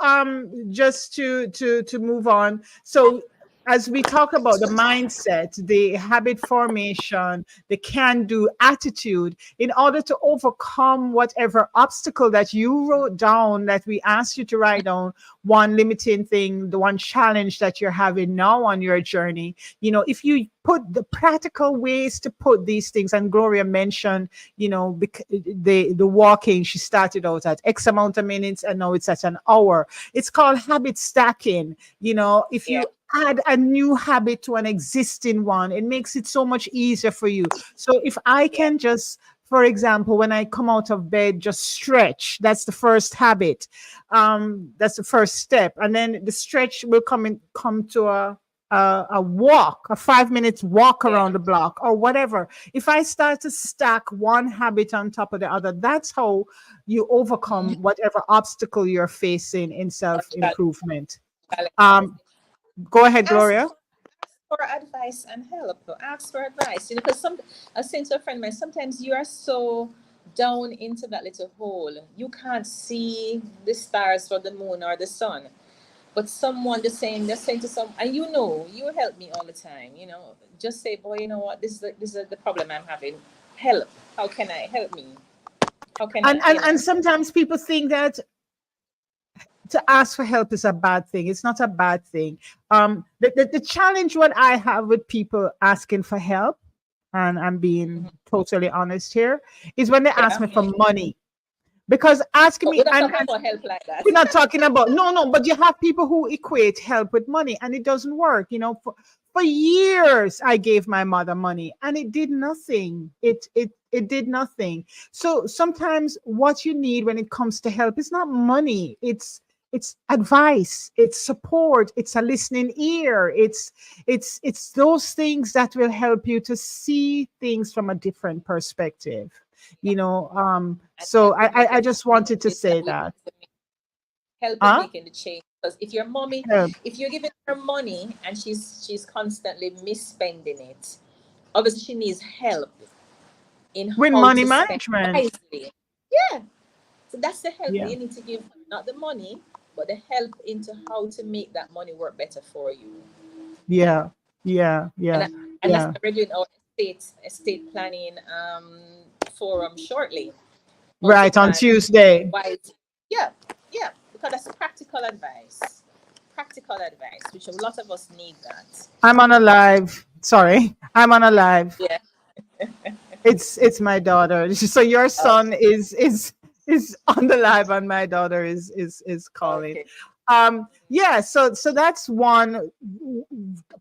just to move on. So as we talk about the mindset, the habit formation, the can do attitude, in order to overcome whatever obstacle that you wrote down, that we asked you to write down, one limiting thing, the one challenge that you're having now on your journey, if you put the practical ways to put these things, and Gloria mentioned, the walking, she started out at X amount of minutes and now it's at an hour. It's called habit stacking. If Yeah. you add a new habit to an existing one, it makes it so much easier for you. So if I Yeah. can just, for example, when I come out of bed, just stretch. That's the first habit. That's the first step. And then the stretch will come to a walk, a 5 minutes walk Yeah. around the block or whatever. If I start to stack one habit on top of the other, that's how you overcome whatever obstacle you're facing in self-improvement. Um, Go ahead, Ask Gloria. for advice and help. Ask for advice. Because I was saying to a friend of mine, sometimes you are so down into that little hole, you can't see the stars for the moon or the sun. But someone they're saying to some, and you help me all the time. Just say, boy, you know what, this is the problem I'm having. Help. How can I help me? How can And, I? and and sometimes people think that to ask for help is a bad thing. It's not a bad thing. The challenge what I have with people asking for help, and I'm being totally honest here, is when they ask Yeah. me for money. Because asking But me, we're not and talking about help like that. we're not talking about, no, but you have people who equate help with money, and it doesn't work. For years I gave my mother money and it did nothing. It did nothing. So sometimes what you need when it comes to help is not money. It's advice, it's support, it's a listening ear, it's those things that will help you to see things from a different perspective. And So help with I making just the wanted to changes that say we that. need to make. Help with Huh? making the change. Because if your mommy, Help. if you're giving her money and she's constantly misspending it, obviously she needs help in With how money to spend management. wisely. Yeah. So that's the help that Yeah. you need to give, not the money, but the help into how to make that money work better for you. Yeah. Yeah. And Yeah. that, and that's Yeah. what we're doing our estate planning forum shortly. How to Right. On plan Tuesday. wise. Yeah, yeah, because that's practical advice. Practical advice, which a lot of us need that. I'm on a live. Sorry. I'm on a live. Yeah. It's my daughter. So your son Okay. is on the live and my daughter is calling. Okay. Yeah, so that's one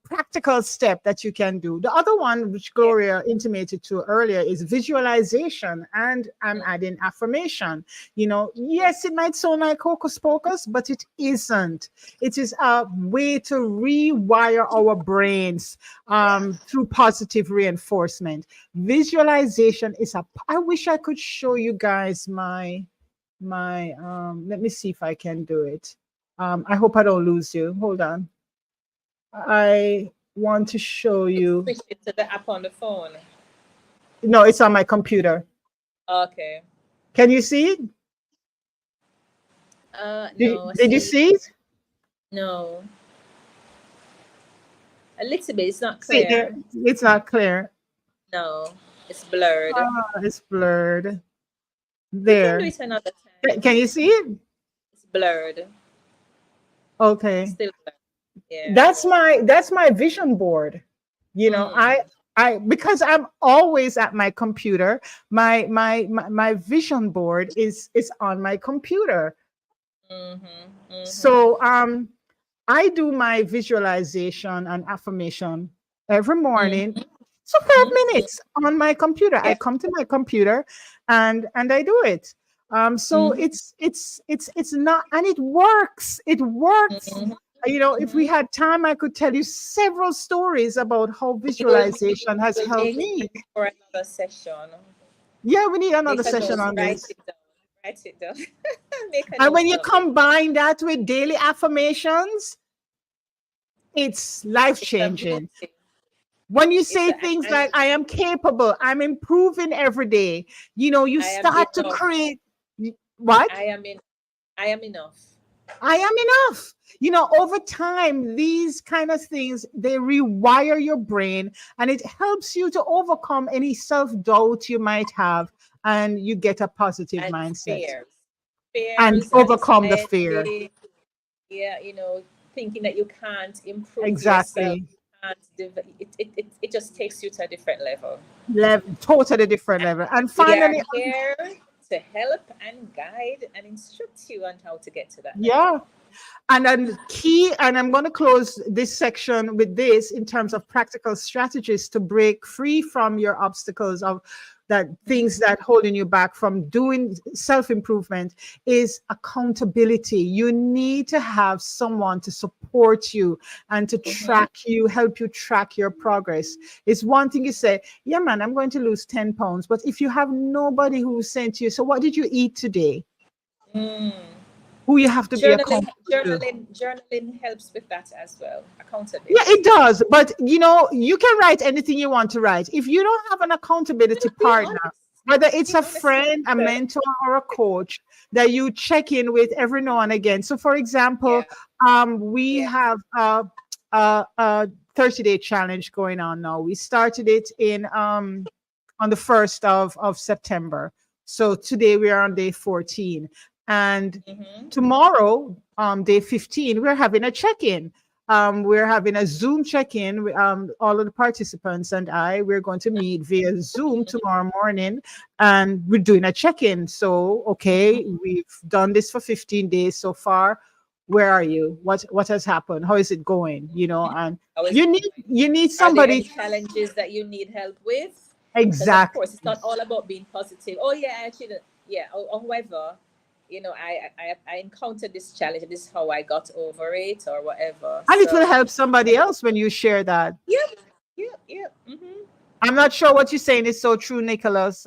practical step that you can do. The other one, which Yeah. Gloria intimated to earlier, is visualization, and I'm adding affirmation. Yes, it might sound like hocus pocus, but it isn't. It is a way to rewire our brains Yeah. through positive reinforcement. Visualization is a. I wish I could show you guys my let me see if I can do it. I hope I don't lose you. Hold on. I want to show you. Switch it to the app on the phone. No, it's on my computer. Okay. Can you see it? did, No, I did you see. see it? No, a little bit. It's not See there, clear. it's not clear. No, it's blurred. It's blurred We can do there. it another Can time. you see it? It's blurred. Okay. Still blurred. Yeah. That's my vision board. you know i Mm. I because I'm always at my computer. My vision board is on my computer. Mhm. Mhm. So I do my visualization and affirmation every morning. Mhm. So five Mhm. minutes on my computer. I Yeah. come to my computer and I do it. So Mhm. it's not, and it works. It works. Mhm. If we Mhm. had time, I could tell you several stories about how We will we visualization has will helped make me. time for another session. Yeah, we need another Make a session note. on Write this. it down. Write it down. Make a And when note you of it. combine that with daily affirmations, it's life It's a changing. beauty. When you It's say a things and like, I am capable, I'm improving every day, you I am start to enough. what? I am in. I am enough. I am enough. You know, over time, these kind of things, they rewire your brain and it helps you to overcome any self-doubt you might have, and you get a positive And mindset fears, and fears, overcome the fear. anxiety. Yeah, thinking that you can't improve yourself, Exactly. can't it just takes you to a different level. Totally different level. And We are finally, here to help and guide and instruct you on how to get to that level. yeah. And then key, and I'm going to close this section with this in terms of practical strategies to break free from your obstacles of that things that holding you back from doing self-improvement is accountability. You need to have someone to support you and to Mm-hmm. track you, help you track your progress. It's one thing you say, yeah, man, I'm going to lose 10 pounds. But if you have nobody who's saying to you, so what did you eat today? Mm. Who you have to be Journaling, accountable to. journaling, journaling helps with that as well. Yeah, it Accountability. does. But you know, you can write anything you want to write. If you don't have an accountability Just be partner, honest. whether Just it's be a honest with friend, a yourself. mentor, or a coach that you check in with every now and again. So, for example, Yeah, we yeah. have a 30-day challenge going on now. We started it in on the 1st of September. So today we are on day 14. And Mm-hmm. tomorrow, day 15, we're having a check-in. We're having a Zoom check-in. All of the participants and we're going to meet via Zoom tomorrow morning, and we're doing a check-in. So, okay, we've done this for 15 days so far. Where are you? What has happened? How is it going? You know, and How is it going? you need Are there any somebody. challenges that you need help with? Because of Exactly. course, it's not all about being positive. Oh yeah, actually, yeah. However, I encountered this challenge. And this is how I got over it, or whatever. And it will So help somebody else when you share that. yeah, yeah, yeah. Mm-hmm. I'm not sure what you're saying is so true, Nicholas.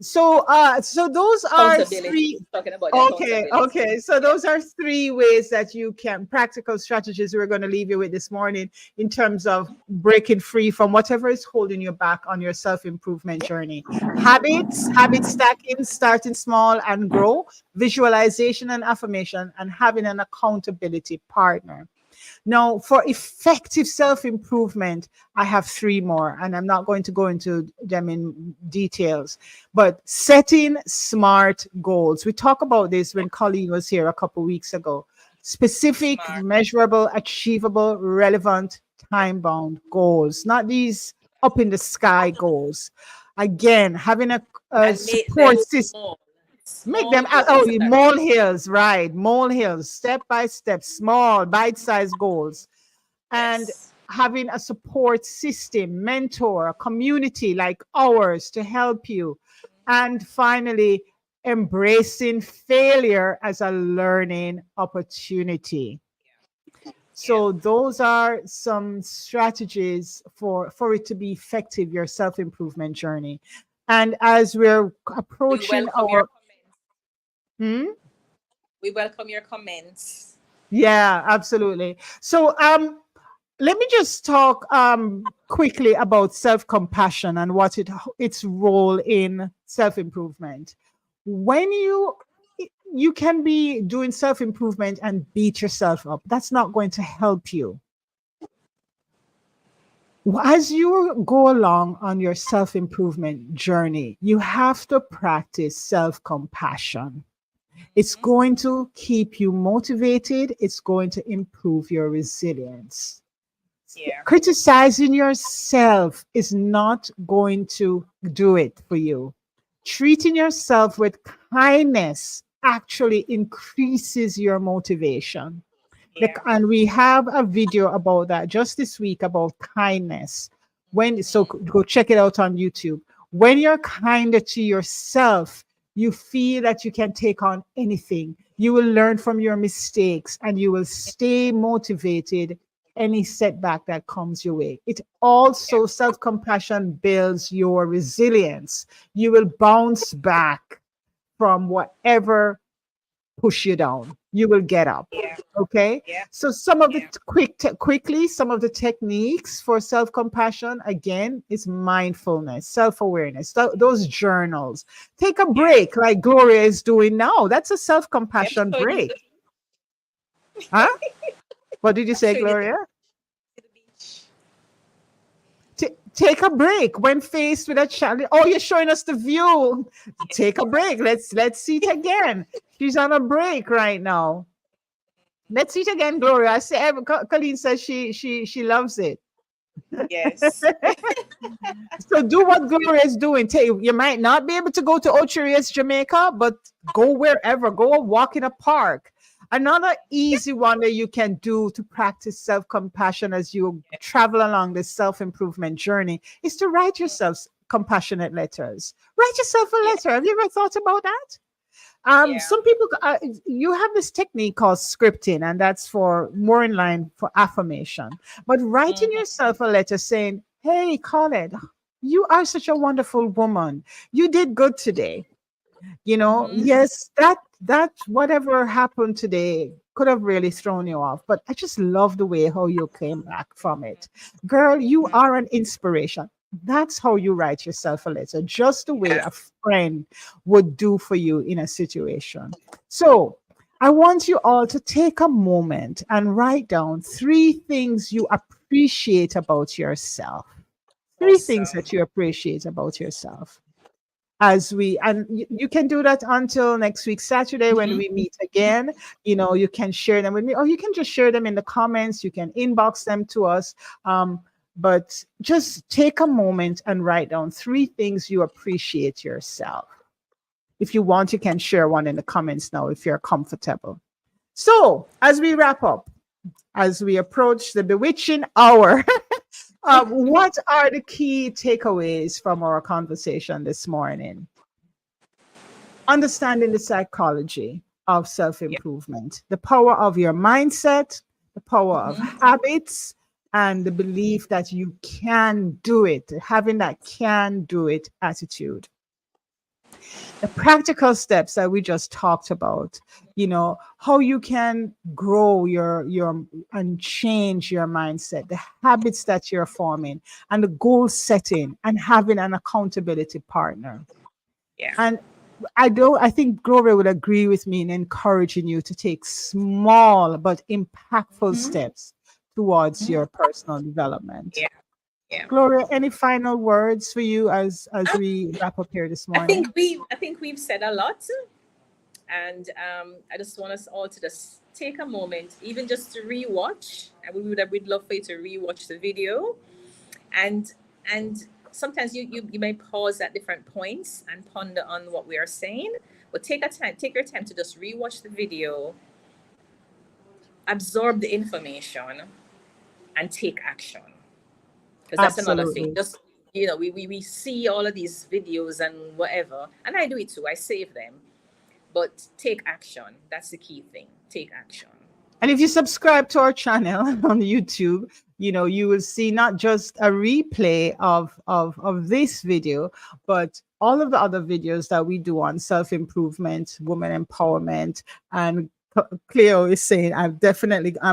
So those are Accountability. three. It's talking about the Okay, accountability. okay. So Yeah. those are three ways that you can, practical strategies we're going to leave you with this morning in terms of breaking free from whatever is holding you back on your self-improvement journey. Habits, habit stacking, starting small and grow, visualization and affirmation, and having an accountability partner. Now, for effective self improvement, I have three more, and I'm not going to go into them in details. But setting smart goals. We talked about this when Colleen was here a couple weeks ago. Specific, Smart. measurable, achievable, relevant, time bound goals, not these up in the sky goals. Again, having a And make them support system. small. Make them Small goals. Sorry. mole hills, right? Mole hills, step by step, small, bite-sized goals, and Yes. having a support system, mentor, a community like ours to help you, and finally, embracing failure as a learning opportunity. Yeah. So those are some strategies for it to be effective, your self-improvement journey. And as we're We approaching welcome your our comments. hmm? We welcome your comments. Yeah, absolutely. So let me just talk quickly about self-compassion and what its role in self-improvement. When you can be doing self-improvement and beat yourself up, that's not going to help you. As you go along on your self-improvement journey, you have to practice self-compassion. It's Hmm. going to keep you motivated. It's going to improve your resilience. Yeah. Criticizing yourself is not going to do it for you. Treating yourself with kindness actually increases your motivation. Yeah. And we have a video about that just this week about kindness. Go check it out on YouTube. When you're kinder to yourself, you feel that you can take on anything. You will learn from your mistakes and you will stay motivated any setback that comes your way. It Yeah. also, self-compassion builds your resilience. You will bounce back from whatever push you down. you will get up. Yeah. Okay. Yeah. So some of the Yeah. quickly, some of the techniques for self-compassion, again, is mindfulness, self-awareness, those journals. Take a Yeah. break like Gloria is doing now. That's a I'm self-compassion showing you break. Huh? What did you I'm say, showing you Gloria? the beach. Take a break when faced with a challenge. Oh, you're showing us the view. Take a break. Let's see it again. She's on a break right now. Let's see it again, Gloria. I say, Colleen says she loves it. Yes. So do what Gloria is doing. You might not be able to go to Ocherius, Jamaica, but go wherever. Go walk in a park. Another easy one that you can do to practice self-compassion as you travel along this self-improvement journey is to write yourself compassionate letters. Write yourself a Yeah. letter. Have you ever thought about that? Yeah. Some people, you have this technique called scripting, and that's for more in line for affirmation. But writing Mm-hmm. yourself a letter saying, "Hey, Colin, you are such a wonderful woman. You did good today. Mm-hmm. Yes, that whatever happened today could have really thrown you off, but I just love the way how you came back from it. Girl, you Mm-hmm. are an inspiration." That's how you write yourself a letter, just the way Yeah. a friend would do for you in a situation. So I want you all to take a moment and write down 3 things you appreciate about yourself. 3 things Awesome. that you appreciate about yourself. You can do that until next week Saturday when Mm-hmm. we meet again. You can share them with me, or you can just share them in the comments. You can inbox them to us. But just take a moment and write down 3 things you appreciate yourself. If you want, you can share one in the comments now if you're comfortable. So as we wrap up, as we approach the bewitching hour, what are the key takeaways from our conversation this morning? Understanding the psychology of self Yeah. improvement, the power of your mindset, the power of Mm-hmm. habits, and the belief that you can do it, having that can do it attitude. The practical steps that we just talked about, how you can grow your and change your mindset, the habits that you're forming, and the goal setting, and having an accountability partner. Yeah. And I think Gloria would agree with me in encouraging you to take small but impactful Mm-hmm. steps towards Mm-hmm. your personal development. Yeah. Yeah. Gloria, any final words for you as Um, we wrap up here this morning? I think we've said a lot, and I just want us all to just take a moment, even just to rewatch. And we'd love for you to rewatch the video, and sometimes you may pause at different points and ponder on what we are saying. But take your time to just rewatch the video, absorb the information, and take action. Because that's another thing. Absolutely. Just we see all of these videos and whatever, and I do it too. I save them, but take action. That's the key thing. Take action. And if you subscribe to our channel on YouTube, you will see not just a replay of this video, but all of the other videos that we do on self-improvement, women empowerment, and Cleo is saying, I'm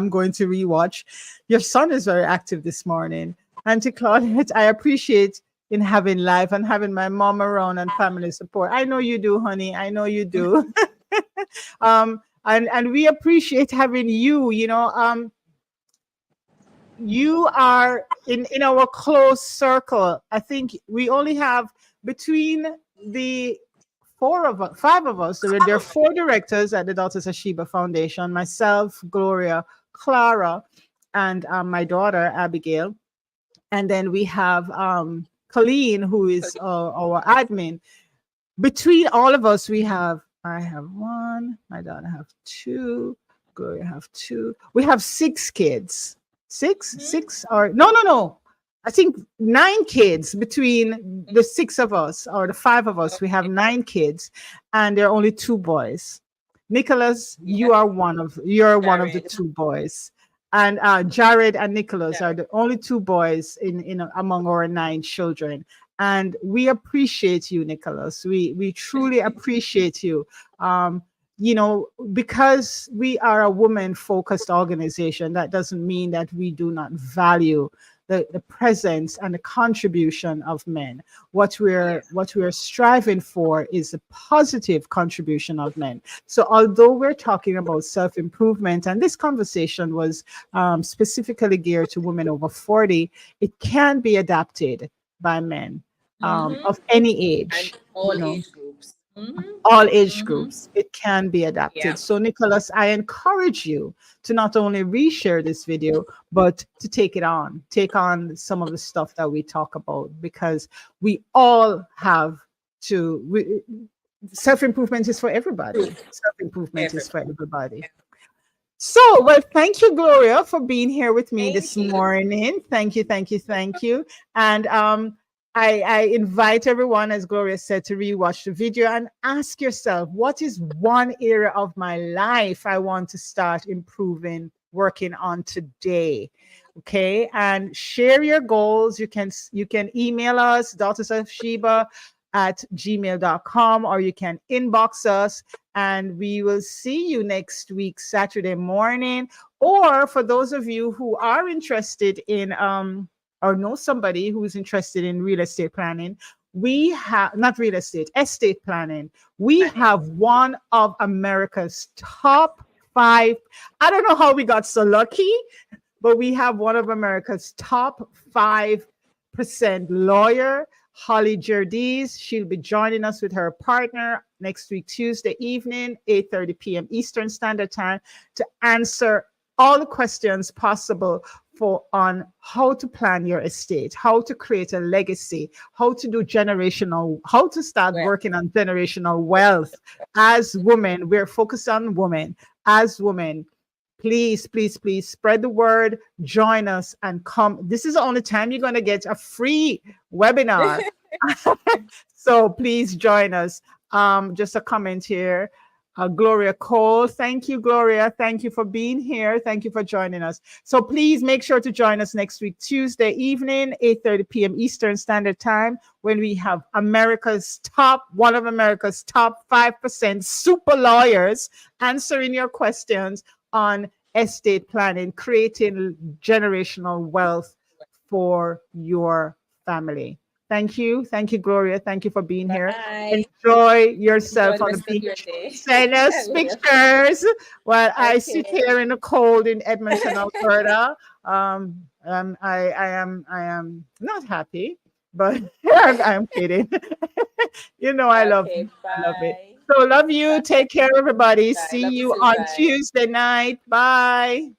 going to rewatch. Your son is very active this morning. Auntie Claudette, I appreciate in having life and having my mom around and family support. I know you do, honey. I know you do. And we appreciate having you. You are in our close circle. I think we only have, between the 5 of us, there are 4 directors at the Daughters of Sheba Foundation: myself, Gloria, Clara, and my daughter Abigail. And then we have Colleen, who is our admin. Between all of us, I have 1, my daughter have 2, Gloria have 2. We have 6 kids. Six, Mm-hmm. six, or no. I think 9 kids between the 6 of us, or the 5 of us. We have Okay. 9 kids, and there are only 2 boys. Nicholas, Yeah. you're one of the Jared. 2 boys. And Jared and Nicholas are Jared. the only 2 boys in among our 9 children. And we appreciate you, Nicholas. We truly appreciate you. because we are a woman focused organization, that doesn't mean that we do not value the presence and the contribution of men. What we're striving for is a positive contribution of men. So although we're talking about self-improvement, and this conversation was specifically geared to women over 40, it can be adapted by men of any And age, all you know, age groups. all age groups. It can be adapted. Yeah. So, Nicholas, I encourage you to not only reshare this video, but to take on some of the stuff that we talk about, because we all have to. Self-improvement is for everybody. Self-improvement is for Everybody. everybody. So, well, thank you, Gloria, for being here with me Thank this you. morning. Thank you, thank you, thank you. And I invite everyone, as Gloria said, to rewatch the video and ask yourself, what is one area of my life I want to start improving, working on today? Okay, and share your goals. You can email us, Daughters of Sheba at gmail.com, or you can inbox us, and we will see you next week, Saturday morning. Or for those of you who are interested in or know somebody who's interested in real estate planning, we have not real estate, estate planning. We have one of America's top 5. I don't know how we got so lucky, but we have one of America's top 5% lawyer, Holly Gerdes. She'll be joining us with her partner next week, Tuesday evening, 8:30 p.m. Eastern Standard Time, to answer all the questions possible on how to plan your estate, how to create a legacy, how to start working on generational wealth. As women, we're focused on women. As women, please, please, please spread the word, join us, and come. This is the only time you're going to get a free webinar. So please join us. Just a comment here. Gloria Cole. Thank you, Gloria. Thank you for being here. Thank you for joining us. So please make sure to join us next week, Tuesday evening, 8:30 p.m. Eastern Standard Time, when we have one of America's top 5% super lawyers answering your questions on estate planning, creating generational wealth for your family. Thank you. Thank you, Gloria. Thank you for being here. Enjoy yourself on the beach. Send us pictures while I sit here in the cold in Edmonton, Alberta. I am not happy, but I'm kidding. I love you. I love it. So love you. Take care, everybody. See you on Tuesday night. Bye.